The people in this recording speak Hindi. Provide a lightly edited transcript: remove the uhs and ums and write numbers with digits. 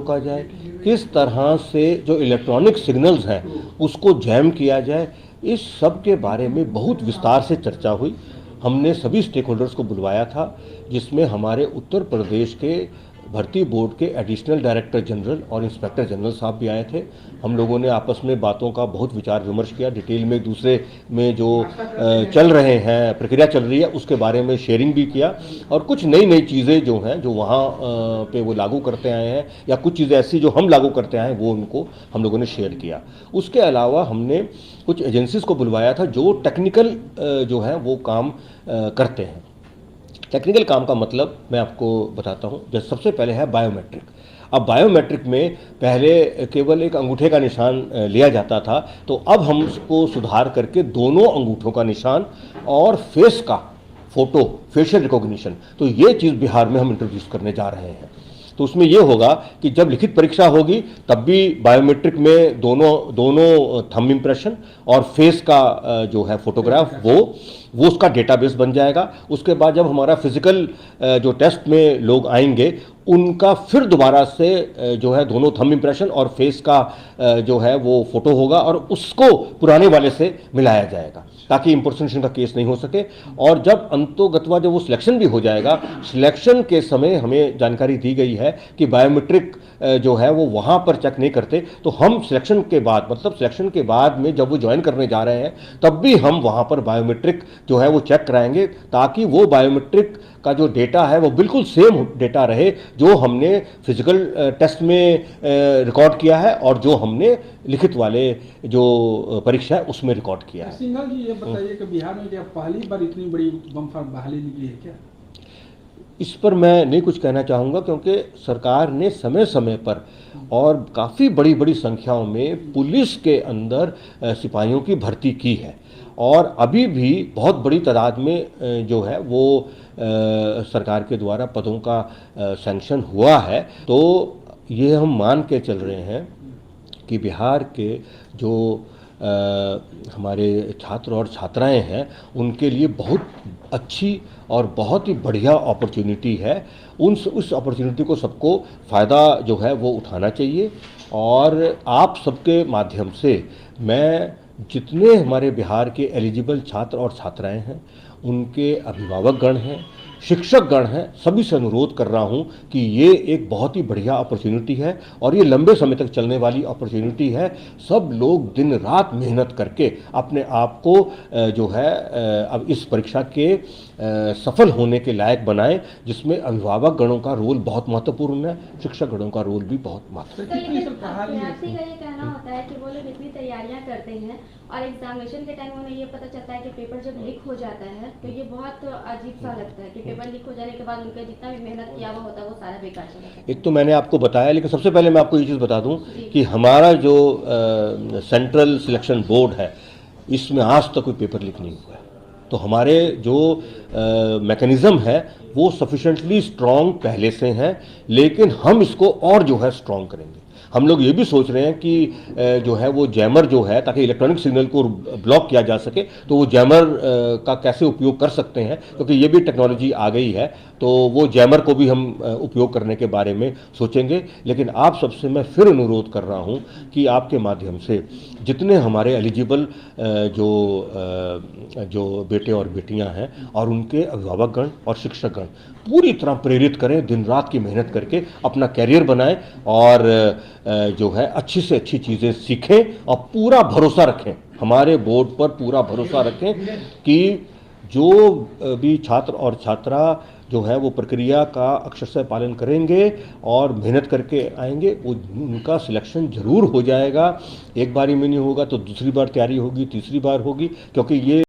रोका जाए, किस तरह से जो इलेक्ट्रॉनिक सिग्नल्स हैं उसको जैम किया जाए, इस सब के बारे में बहुत विस्तार से चर्चा हुई। हमने सभी स्टेक होल्डर्स को बुलवाया था, जिसमें हमारे उत्तर प्रदेश के भर्ती बोर्ड के एडिशनल डायरेक्टर जनरल और इंस्पेक्टर जनरल साहब भी आए थे। हम लोगों ने आपस में बातों का बहुत विचार विमर्श किया, डिटेल में एक दूसरे में जो चल रहे हैं, प्रक्रिया चल रही है, उसके बारे में शेयरिंग भी किया। और कुछ नई नई चीज़ें जो हैं, जो वहाँ पे वो लागू करते आए हैं, या कुछ चीज़ें ऐसी जो हम लागू करते आए हैं, वो उनको हम लोगों ने शेयर किया। उसके अलावा हमने कुछ एजेंसीज़ को बुलवाया था जो टेक्निकल जो है वो काम करते हैं। टेक्निकल काम का मतलब मैं आपको बताता हूँ। जैसे सबसे पहले है बायोमेट्रिक। अब बायोमेट्रिक में पहले केवल एक अंगूठे का निशान लिया जाता था, तो अब हम उसको सुधार करके दोनों अंगूठों का निशान और फेस का फोटो, फेशियल रिकॉग्निशन, तो ये चीज़ बिहार में हम इंट्रोड्यूस करने जा रहे हैं। तो उसमें यह होगा कि जब लिखित परीक्षा होगी तब भी बायोमेट्रिक में दोनों थंब इम्प्रेशन और फेस का जो है फोटोग्राफ वो उसका डेटाबेस बन जाएगा। उसके बाद जब हमारा फिजिकल जो टेस्ट में लोग आएंगे उनका फिर दोबारा से जो है दोनों थंब इम्प्रेशन और फेस का जो है वो फोटो होगा और उसको पुराने वाले से मिलाया जाएगा, ताकि इम्पर्सनेशन का केस नहीं हो सके। और जब अंतोगत्वा जब वो सिलेक्शन भी हो जाएगा, सिलेक्शन के समय हमें जानकारी दी गई है कि बायोमेट्रिक जो है वो वहाँ पर चेक नहीं करते, तो हम सिलेक्शन के बाद, मतलब सिलेक्शन के बाद में जब वो ज्वाइन करने जा रहे हैं तब भी हम वहाँ पर बायोमेट्रिक जो है वो चेक कराएंगे, ताकि वो बायोमेट्रिक का जो डेटा है वो बिल्कुल सेम डेटा रहे जो हमने फिजिकल टेस्ट में रिकॉर्ड किया है और जो हमने लिखित वाले जो परीक्षा है उसमें रिकॉर्ड किया है। सिंघल जी, ये बताइए कि बिहार में क्या पहली बार इतनी बड़ी बम्पर बहाली निकली है क्या? इस पर मैं नहीं कुछ कहना चाहूँगा, क्योंकि सरकार ने समय समय पर और काफ़ी बड़ी बड़ी संख्याओं में पुलिस के अंदर सिपाहियों की भर्ती की है, और अभी भी बहुत बड़ी तादाद में जो है वो सरकार के द्वारा पदों का सैंक्शन हुआ है। तो ये हम मान के चल रहे हैं कि बिहार के जो हमारे छात्र और छात्राएं हैं उनके लिए बहुत अच्छी और बहुत ही बढ़िया अपॉर्चुनिटी है। उस अपॉर्चुनिटी को सबको फ़ायदा जो है वो उठाना चाहिए। और आप सबके माध्यम से मैं जितने हमारे बिहार के एलिजिबल छात्र और छात्राएं हैं, उनके अभिभावक गण हैं, शिक्षक गण हैं, सभी से अनुरोध कर रहा हूं कि ये एक बहुत ही बढ़िया अपॉर्चुनिटी है और ये लंबे समय तक चलने वाली अपॉर्चुनिटी है। सब लोग दिन रात मेहनत करके अपने आप को जो है अब इस परीक्षा के सफल होने के लायक बनाएं, जिसमें अभिभावक गणों का रोल बहुत महत्वपूर्ण है, शिक्षक गणों का रोल भी बहुत महत्वपूर्ण है। अभ्यर्थी का ये कहना होता है कि वो लोग इतनी तैयारियां करते हैं और एग्जामिनेशन के टाइम उन्हें ये पता चलता है कि पेपर जब लीक हो जाता है तो ये बहुत अजीब सा लगता है कि पेपर लीक हो जाने के बाद उनका जितना भी मेहनत किया हुआ होता है वो सारा बेकार चला जाता है। एक तो मैंने आपको बताया, लेकिन सबसे पहले मैं आपको ये चीज़ बता दूं कि हमारा जो सेंट्रल सिलेक्शन बोर्ड है, इसमें आज तक कोई पेपर लीक नहीं हुआ है। तो हमारे जो मैकेनिज़्म है वो सफिशेंटली स्ट्रॉन्ग पहले से हैं, लेकिन हम इसको और जो है स्ट्रॉन्ग करेंगे। हम लोग ये भी सोच रहे हैं कि जो है वो जैमर जो है, ताकि इलेक्ट्रॉनिक सिग्नल को ब्लॉक किया जा सके, तो वो जैमर का कैसे उपयोग कर सकते हैं, क्योंकि ये भी टेक्नोलॉजी आ गई है, तो वो जैमर को भी हम उपयोग करने के बारे में सोचेंगे। लेकिन आप सबसे मैं फिर अनुरोध कर रहा हूँ कि आपके माध्यम से जितने हमारे एलिजिबल जो बेटे और बेटियां हैं और उनके अभिभावकगण और शिक्षकगण पूरी तरह प्रेरित करें, दिन रात की मेहनत करके अपना कैरियर बनाएं और जो है अच्छी से अच्छी चीज़ें सीखें और पूरा भरोसा रखें, हमारे बोर्ड पर पूरा भरोसा रखें कि जो भी छात्र और छात्रा जो है वो प्रक्रिया का अक्षरशः पालन करेंगे और मेहनत करके आएंगे, वो उनका सिलेक्शन जरूर हो जाएगा। एक बारी में नहीं होगा तो दूसरी बार तैयारी होगी, तीसरी बार होगी, क्योंकि ये